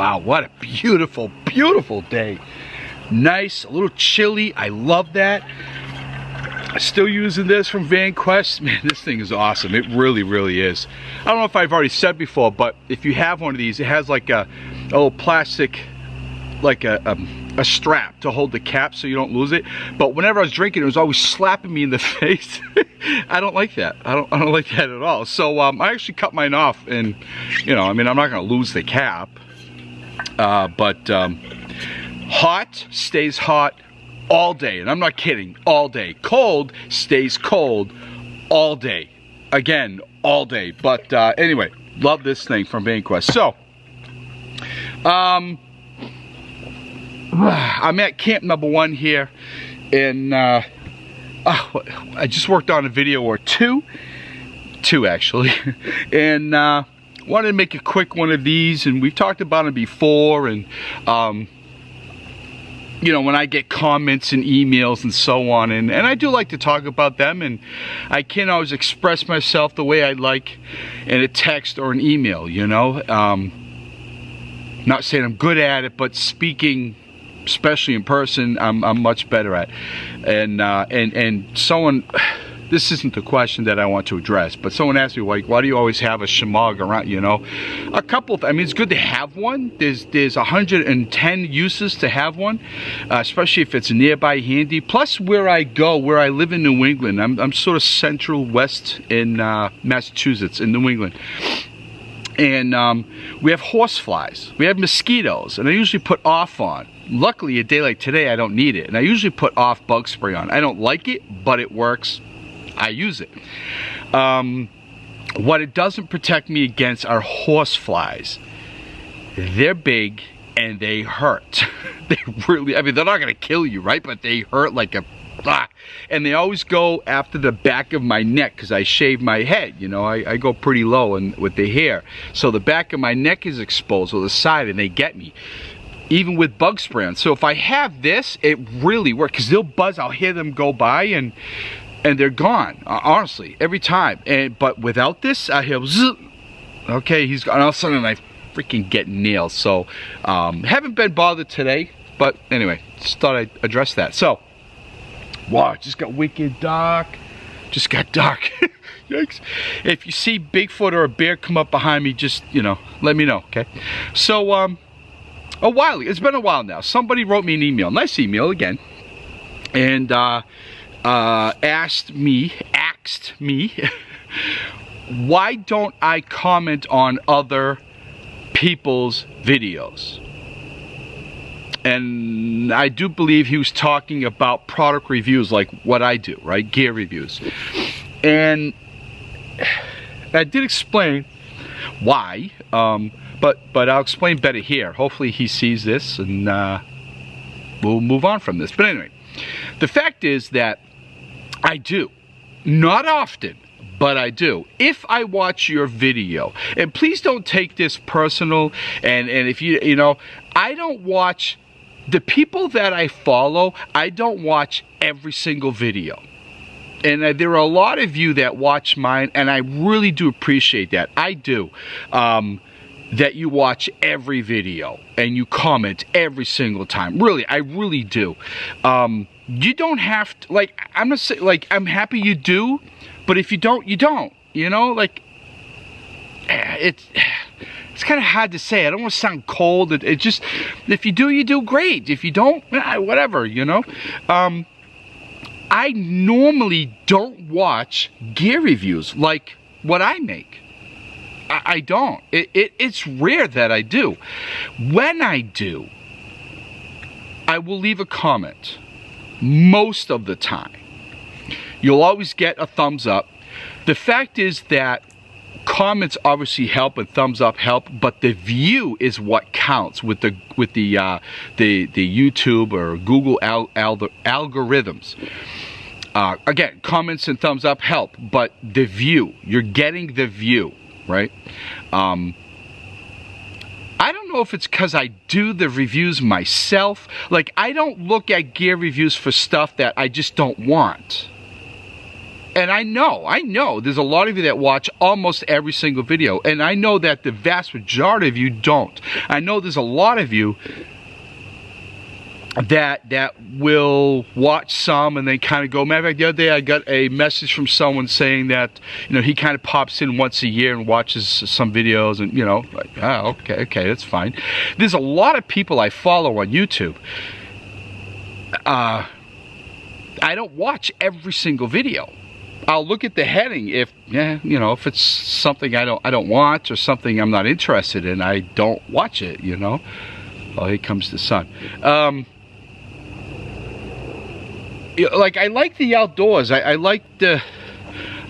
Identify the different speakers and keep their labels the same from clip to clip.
Speaker 1: Wow, what a beautiful, beautiful day. Nice, a little chilly. I love that. I'm still using this from VanQuest. Man, this thing is awesome. It really, really is. I don't know if I've already said before, but if you have one of these, it has like a little plastic, like a strap to hold the cap so you don't lose it. But whenever I was drinking, it was always slapping me in the face. I don't like that. I don't like that at all. So I actually cut mine off, and you know, I mean, I'm not gonna lose the cap. Hot stays hot all day, and I'm not kidding, all day. Cold stays cold all day. Again, all day. But anyway, love this thing from VanQuest. So, I'm at camp number 1 here, and I just worked on a video or two actually, and wanted to make a quick one of these, and we've talked about it before, and you know, when I get comments and emails and so on, and I do like to talk about them, and I can't always express myself the way I'd like in a text or an email, you know. Not saying I'm good at it, but speaking, especially in person, I'm much better at. And someone, this isn't the question that I want to address, but someone asked me, like, why do you always have a Shemagh around, you know? A couple of, I mean, it's good to have one. There's 110 uses to have one, especially if it's nearby, handy. Plus, where I go, where I live in New England, I'm sort of central west in Massachusetts, in New England. And we have horseflies, we have mosquitoes, and I usually put off on. Luckily, a day like today, I don't need it, and I usually put off bug spray on. I don't like it, but it works. I use it. What it doesn't protect me against are horseflies. They're big and they hurt. They really, I mean, they're not gonna kill you, right? But they hurt like a, and they always go after the back of my neck because I shave my head, you know, I go pretty low and with the hair. So the back of my neck is exposed, or the side, and they get me. Even with bug spray on. So if I have this, it really works, because they'll buzz, I'll hear them go by, and they're gone, honestly, every time. But without this, I hear zzz, okay, he's gone. All of a sudden I freaking get nails. So haven't been bothered today, but anyway, just thought I'd address that. So, wow, it just got wicked dark. Just got dark. Yikes. If you see Bigfoot or a bear come up behind me, just, you know, let me know, okay? So, it's been a while now. Somebody wrote me an email, nice email again, and asked me, why don't I comment on other people's videos? And I do believe he was talking about product reviews, like what I do, right? Gear reviews. And I did explain why, but I'll explain better here. Hopefully he sees this, and we'll move on from this. But anyway, the fact is that I do. Not often, but I do. If I watch your video, and please don't take this personal, and if you know, I don't watch, the people that I follow, I don't watch every single video. And there are a lot of you that watch mine, and I really do appreciate that. I do. That you watch every video and you comment every single time. Really, I really do. You don't have to, like, I'm gonna say, like, I'm happy you do, but if you don't, you don't. You know, like, it's kind of hard to say. I don't want to sound cold. It just, if you do, you do great. If you don't, whatever, you know. I normally don't watch gear reviews like what I make. I don't. It's rare that I do. When I do, I will leave a comment. Most of the time. You'll always get a thumbs up. The fact is that comments obviously help and thumbs up help, but the view is what counts with the YouTube or Google algorithms. Again, comments and thumbs up help, but the view, you're getting the view, right? I don't know if it's because I do the reviews myself. Like, I don't look at gear reviews for stuff that I just don't want. And I know there's a lot of you that watch almost every single video, and I know that the vast majority of you don't. I know there's a lot of you that will watch some and then kind of go. Matter of fact, the other day I got a message from someone saying that, you know, he kind of pops in once a year and watches some videos, and, you know, like, oh, okay, that's fine. There's a lot of people I follow on YouTube. I don't watch every single video. I'll look at the heading if, you know, if it's something I don't want or something I'm not interested in, I don't watch it, you know. Oh, here comes the sun. Like, I like the outdoors. I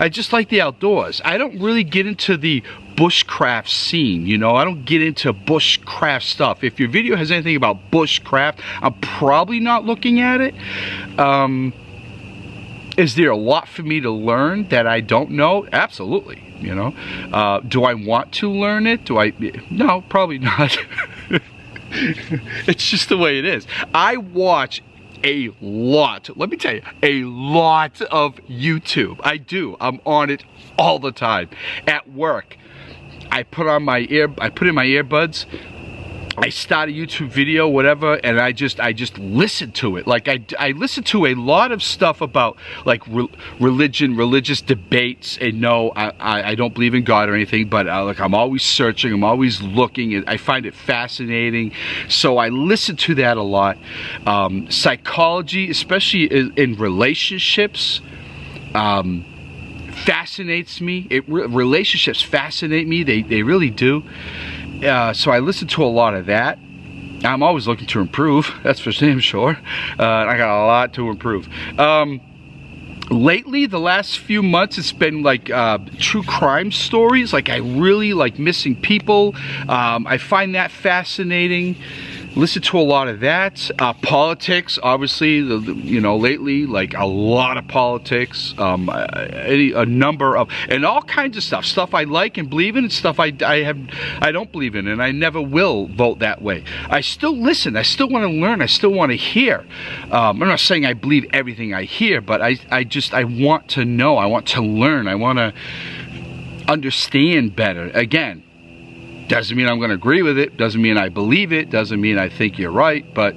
Speaker 1: just like the outdoors. I don't really get into the bushcraft scene, you know. I don't get into bushcraft stuff. If your video has anything about bushcraft, I'm probably not looking at it. Is there a lot for me to learn that I don't know? Absolutely, you know. Do I want to learn it? No, probably not. It's just the way it is. I watch a lot, let me tell you, a lot of YouTube. I do. I'm on it all the time. At work, I put in my earbuds, I start a YouTube video, whatever, and I just listen to it. Like, I listen to a lot of stuff about, like, religion, religious debates, and no, I don't believe in God or anything, but like, I'm always searching, I'm always looking, and I find it fascinating, so I listen to that a lot. Psychology, especially in relationships, fascinates me. Relationships fascinate me, they really do. So I listen to a lot of that. I'm always looking to improve, that's for damn sure. I got a lot to improve. Lately, the last few months, it's been like true crime stories. Like, I really like missing people. I find that fascinating. Listen to a lot of that. Politics, obviously, you know, lately, like a lot of politics, a number of, and all kinds of stuff I like and believe in, and stuff I don't believe in, and I never will vote that way. I still listen, I still want to learn, I still want to hear. I'm not saying I believe everything I hear, but I want to know, I want to learn, I want to understand better. Again, doesn't mean I'm going to agree with it, doesn't mean I believe it, doesn't mean I think you're right, but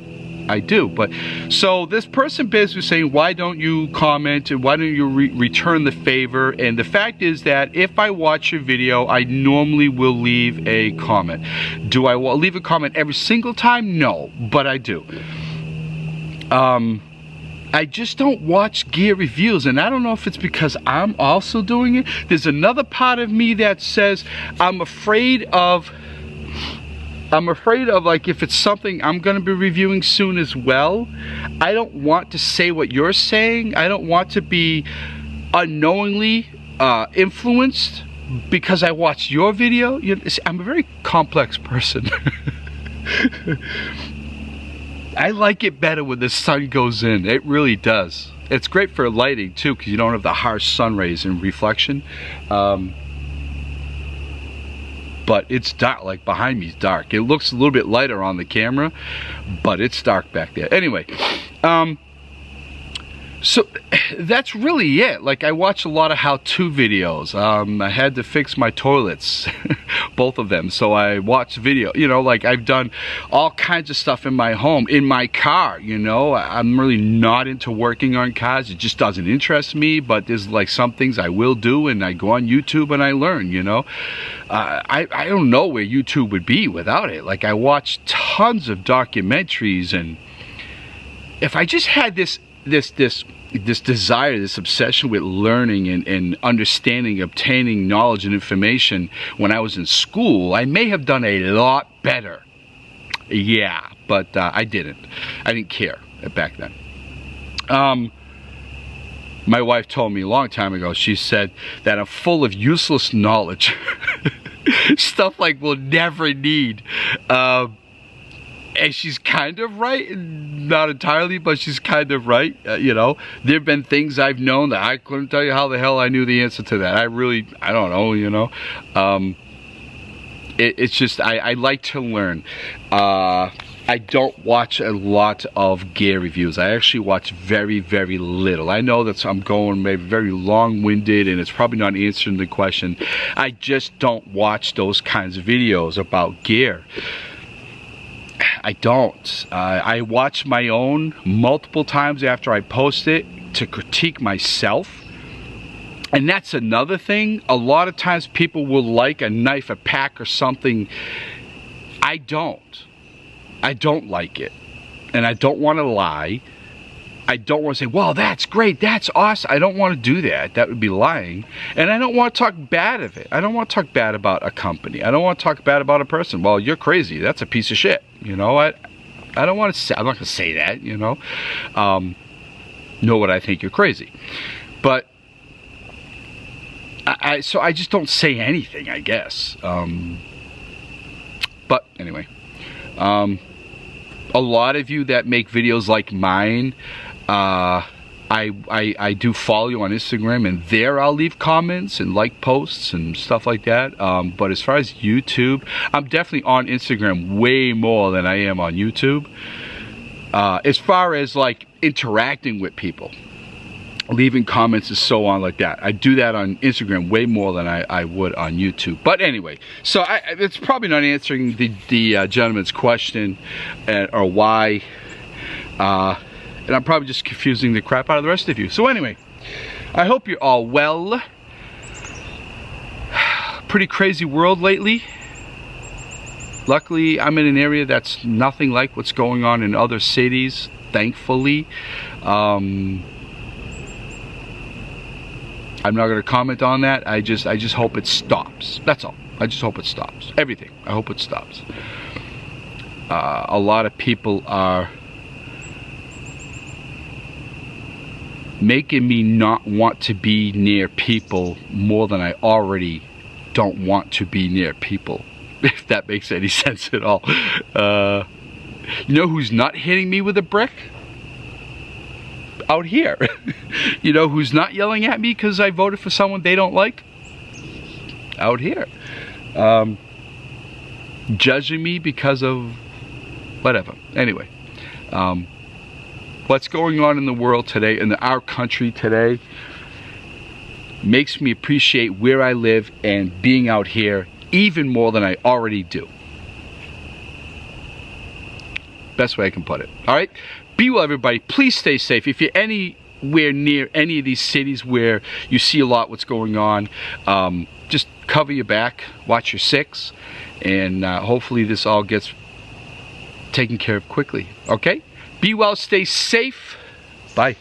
Speaker 1: I do. But so this person basically saying, why don't you comment, and why don't you return the favor? And the fact is that if I watch your video, I normally will leave a comment. Do I leave a comment every single time? No, but I do. I just don't watch gear reviews, and I don't know if it's because I'm also doing it. There's another part of me that says I'm afraid of like, if it's something I'm gonna be reviewing soon as well, I don't want to say what you're saying. I don't want to be unknowingly influenced because I watched your video. I'm a very complex person. I like it better when the sun goes in. It really does. It's great for lighting too, because you don't have the harsh sun rays and reflection. But it's dark, like behind me is dark. It looks a little bit lighter on the camera, but it's dark back there. Anyway, so that's really it. Like, I watch a lot of how-to videos. I had to fix my toilets, both of them, so I watched video. You know, like, I've done all kinds of stuff in my home, in my car, you know. I'm really not into working on cars. It just doesn't interest me, but there's like some things I will do, and I go on YouTube and I learn, you know. I don't know where YouTube would be without it. Like, I watch tons of documentaries, and if I just had this desire, this obsession with learning and understanding, obtaining knowledge and information when I was in school, I may have done a lot better. Yeah, but I didn't. I didn't care back then. My wife told me a long time ago, she said that I'm full of useless knowledge. Stuff like we'll never need. And she's kind of right, not entirely, but she's kind of right. You know, there have been things I've known that I couldn't tell you how the hell I knew the answer to that. I don't know, you know. It's just, I like to learn. I don't watch a lot of gear reviews. I actually watch very, very little. I know that I'm going maybe very long-winded and it's probably not answering the question. I just don't watch those kinds of videos about gear. I don't. I watch my own multiple times after I post it to critique myself. And that's another thing. A lot of times people will like a knife, a pack, or something. I don't. I don't like it, and I don't want to lie. I don't want to say, well, that's great, that's awesome. I don't want to do that. That would be lying. And I don't want to talk bad of it. I don't want to talk bad about a company. I don't want to talk bad about a person. Well, you're crazy. That's a piece of shit. You know, I don't want to say, I'm not going to say that, you know. Know what I think you're crazy. But so I just don't say anything, I guess. But anyway. A lot of you that make videos like mine, I do follow you on Instagram, and there I'll leave comments and like posts and stuff like that. But as far as YouTube, I'm definitely on Instagram way more than I am on YouTube. As far as like interacting with people, leaving comments and so on like that, I do that on Instagram way more than I would on YouTube. But anyway, so it's probably not answering the gentleman's question or why, and I'm probably just confusing the crap out of the rest of you. So anyway, I hope you're all well. Pretty crazy world lately. Luckily, I'm in an area that's nothing like what's going on in other cities, thankfully. I'm not going to comment on that. I just hope it stops. That's all. I just hope it stops. Everything. I hope it stops. A lot of people are making me not want to be near people more than I already don't want to be near people. If that makes any sense at all. You know who's not hitting me with a brick? Out here. You know who's not yelling at me because I voted for someone they don't like? Out here. Judging me because of whatever. Anyway, what's going on in the world today, in our country today, makes me appreciate where I live and being out here even more than I already do. Best way I can put it. All right? Be well, everybody. Please stay safe. If you're anywhere near any of these cities where you see a lot what's going on, just cover your back, watch your six, and hopefully this all gets taken care of quickly. Okay? Be well, stay safe. Bye.